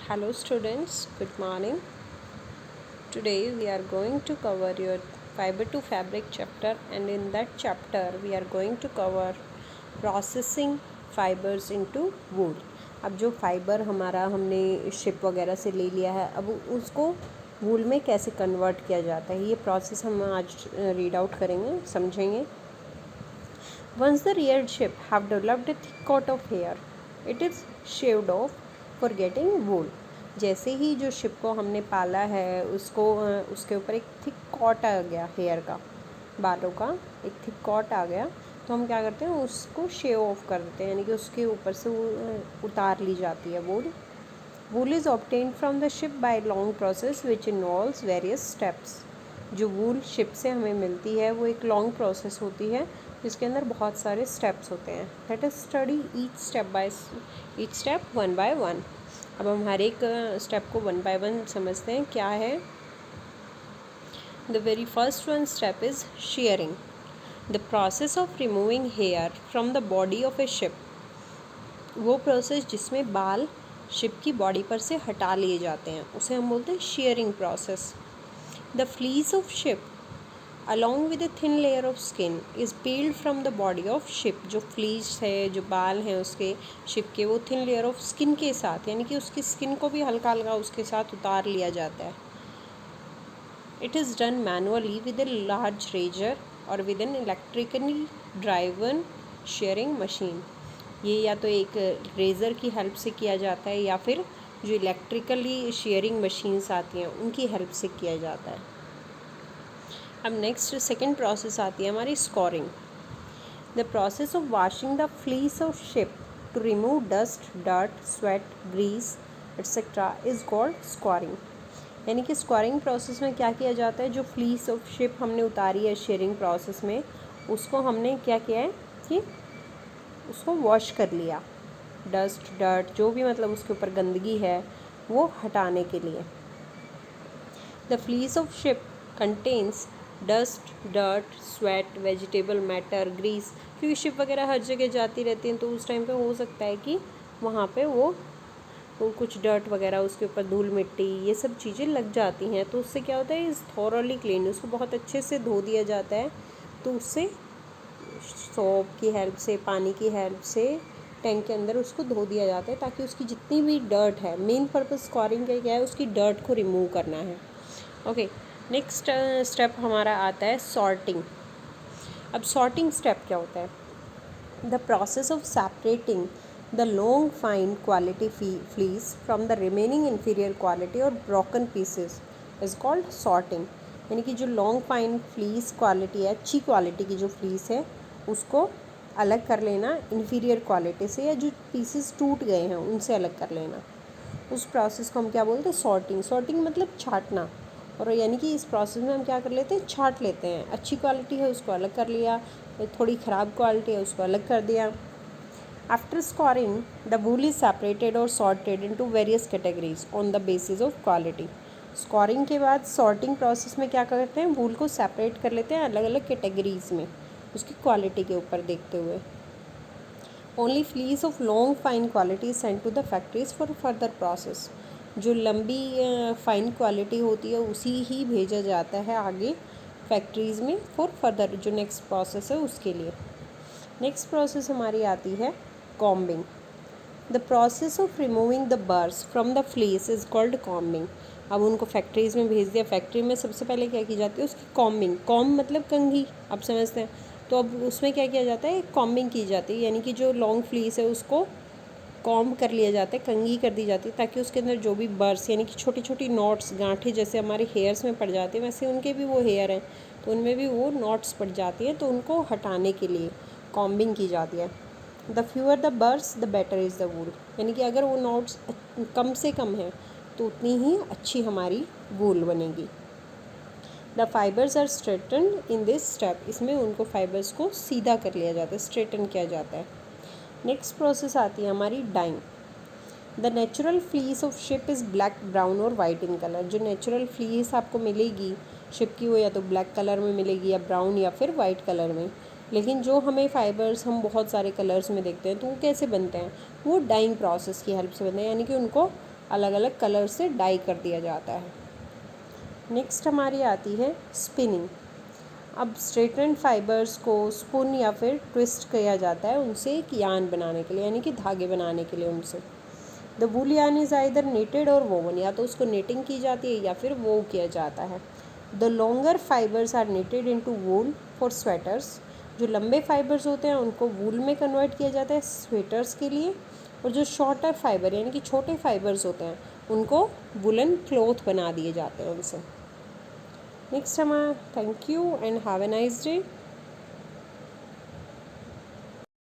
Hello students, good morning. Today we are going to cover your fiber to fabric chapter, and in that chapter we are going to cover processing fibers into wool. अब जो fibre हमारा हमने ship वगैरह से ले लिया है, अब उसको वूल में कैसे कन्वर्ट किया जाता है, ये प्रोसेस हम आज रीड आउट करेंगे, समझेंगे. Once the reared sheep have developed a thick coat of hair, it is shaved off for getting wool. जैसे ही जो शिप को हमने पाला है उसके ऊपर एक थिक कॉट आ गया, हेयर का, बालों का एक थिक कॉट आ गया, तो हम क्या करते हैं, उसको शेव ऑफ कर देते हैं, यानी कि उसके ऊपर से उतार ली जाती है wool. Wool is obtained from the sheep by long process which involves various steps. जो वूल शिप से हमें मिलती है वो एक लॉन्ग प्रोसेस होती है जिसके अंदर बहुत सारे स्टेप्स होते हैं. Let us study each step one by one. अब हम हर एक स्टेप को वन बाय वन समझते हैं क्या है. The very first one step is shearing. The process of removing hair from the body of a sheep. वो प्रोसेस जिसमें बाल शिप की बॉडी पर से हटा लिए जाते हैं उसे हम बोलते हैं shearing process. The fleece of ship along with a thin layer of skin is peeled from the body of ship. जो फ्लीस है, जो बाल हैं उसके शिप के, वो थिन लेयर ऑफ स्किन के साथ, यानी कि उसकी स्किन को भी हल्का हल्का उसके साथ उतार लिया जाता है. It is done manually with a large razor और with an electrically driven shearing machine. ये या तो एक रेज़र की हेल्प से किया जाता है या फिर जो इलेक्ट्रिकली शेयरिंग मशीन्स आती हैं उनकी हेल्प से किया जाता है. अब नेक्स्ट सेकंड प्रोसेस आती है हमारी scouring. The process of washing the fleece of sheep to remove dust, dirt, sweat, grease etcetera is called scouring. यानी कि स्कोरिंग प्रोसेस में क्या किया जाता है, जो फ्लीस ऑफ शिप हमने उतारी है शेयरिंग प्रोसेस में, उसको हमने क्या किया है कि उसको वॉश कर लिया. डस्ट, डर्ट, जो भी मतलब उसके ऊपर गंदगी है वो हटाने के लिए. The fleece of sheep contains dust, dirt, sweat, vegetable matter, grease. क्योंकि शिप वगैरह हर जगह जाती रहती हैं तो उस टाइम पे हो सकता है कि वहाँ पे वो कुछ डर्ट वगैरह, उसके ऊपर धूल मिट्टी, ये सब चीज़ें लग जाती हैं. तो उससे क्या होता है, इज़ थॉरली क्लीन, उसको बहुत अच्छे से धो दिया जाता है. तो उससे सोप की हेल्प से, पानी की हेल्प से टैंक के अंदर उसको धो दिया जाता है ताकि उसकी जितनी भी डर्ट है, मेन पर्पस स्कोरिंग का क्या है, उसकी डर्ट को रिमूव करना है. ओके, नेक्स्ट स्टेप हमारा आता है सॉर्टिंग. अब सॉर्टिंग स्टेप क्या होता है, the process of separating the long fine quality fleece from the remaining inferior quality और broken pieces is called sorting. यानी कि जो लॉन्ग फाइन फ्लीस क्वालिटी है, अच्छी क्वालिटी की जो फ्लीस है, उसको अलग कर लेना इन्फीरियर क्वालिटी से, या जो पीसेस टूट गए हैं उनसे अलग कर लेना. उस प्रोसेस को हम क्या बोलते हैं, सॉर्टिंग. सॉर्टिंग मतलब छाटना. और यानी कि इस प्रोसेस में हम क्या कर लेते हैं, छाट लेते हैं. अच्छी क्वालिटी है उसको अलग कर लिया, थोड़ी ख़राब क्वालिटी है उसको अलग कर दिया. After scouring the wool is separated और sorted into various categories on the basis of quality. Scouring के बाद सॉर्टिंग प्रोसेस में क्या करते हैं, वूल को सेपरेट कर लेते हैं अलग अलग कैटेगरीज में उसकी क्वालिटी के ऊपर देखते हुए. Only fleece of long fine quality send to the factories for further process. जो लंबी फ़ाइन क्वालिटी होती है उसी ही भेजा जाता है आगे फैक्ट्रीज़ में फॉर फर्दर जो नेक्स्ट प्रोसेस है उसके लिए. नेक्स्ट प्रोसेस हमारी आती है combing. The process of removing the burrs from the fleece is called combing. अब उनको फैक्ट्रीज़ में भेज दिया. फैक्ट्री में सबसे पहले क्या की जाती है, उसकी कॉम्बिंग. कॉम्ब मतलब कंघी, आप समझते हैं. तो अब उसमें क्या किया जाता है, कॉम्बिंग की जाती है, यानी कि जो लॉन्ग फ्लीस है उसको कॉम्ब कर लिया जाता है, कंघी कर दी जाती है, ताकि उसके अंदर जो भी बर्स यानी कि छोटी छोटी नॉट्स, गांठें जैसे हमारे हेयर्स में पड़ जाती हैं वैसे उनके भी वो हेयर हैं तो उनमें भी वो नॉट्स पड़ जाती हैं, तो उनको हटाने के लिए कॉम्बिंग की जाती है. The fewer the burrs the better is the wool. यानी कि अगर वो नॉट्स कम से कम हैं तो उतनी ही अच्छी हमारी वूल बनेगी. The fibres are straightened in this step. इसमें उनको फाइबर्स को सीधा कर लिया जाता है, स्ट्रेटन किया जाता है. नेक्स्ट प्रोसेस आती है हमारी dyeing. The natural fleece of sheep is black, brown और वाइट इन कलर. जो नेचुरल फ्लीस आपको मिलेगी शिप की वो या तो ब्लैक कलर में मिलेगी या ब्राउन या फिर वाइट कलर में. लेकिन जो हमें फ़ाइबर्स हम बहुत सारे कलर्स में देखते हैं तो वो कैसे बनते हैं, वो डाइंग प्रोसेस की हेल्प से बनते हैं. यानी कि उनको अलग अलग कलर से डाई कर दिया जाता है। नेक्स्ट हमारी आती है स्पिनिंग। अब स्ट्रेटन फाइबर्स को स्पून या फिर ट्विस्ट किया जाता है उनसे एक यान बनाने के लिए, यानी कि धागे बनाने के लिए उनसे। The wool yarn is either knitted और वोवन, या तो उसको नेटिंग की जाती है या फिर वो किया जाता है। The longer fibres are knitted into wool for sweaters, जो लंबे फाइबर्स होते हैं उनको वूल में कन्वर्ट किया जाता है स्वेटर्स के लिए, और जो शॉर्टर फाइबर यानी कि छोटे फाइबर्स होते हैं उनको वुलन क्लॉथ बना दिए जाते हैं उनसे। नेक्स्ट हमारा thank you and have a nice day.